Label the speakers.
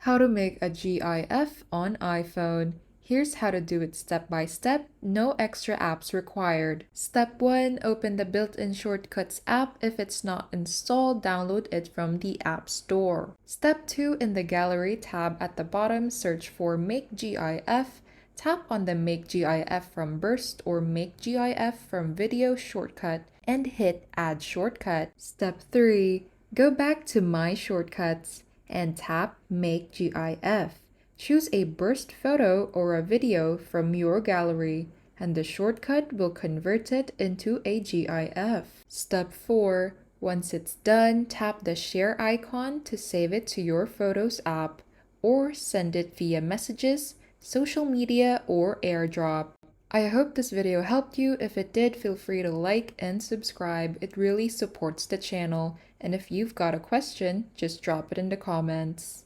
Speaker 1: How to make a GIF on iPhone. Here's how to do it step by step, no extra apps required. Step 1. Open the built-in Shortcuts app. If it's not installed, download it from the App Store. Step 2. In the Gallery tab at the bottom, search for Make GIF. Tap on the Make GIF from Burst or Make GIF from Video shortcut and hit Add Shortcut. Step 3. Go back to My Shortcuts and tap Make GIF. Choose a burst photo or a video from your gallery, and the shortcut will convert it into a GIF. Step 4. Once it's done, tap the share icon to save it to your Photos app, or send it via messages, social media, or AirDrop. I hope this video helped you. If it did, feel free to like and subscribe. It really supports the channel. And if you've got a question, just drop it in the comments.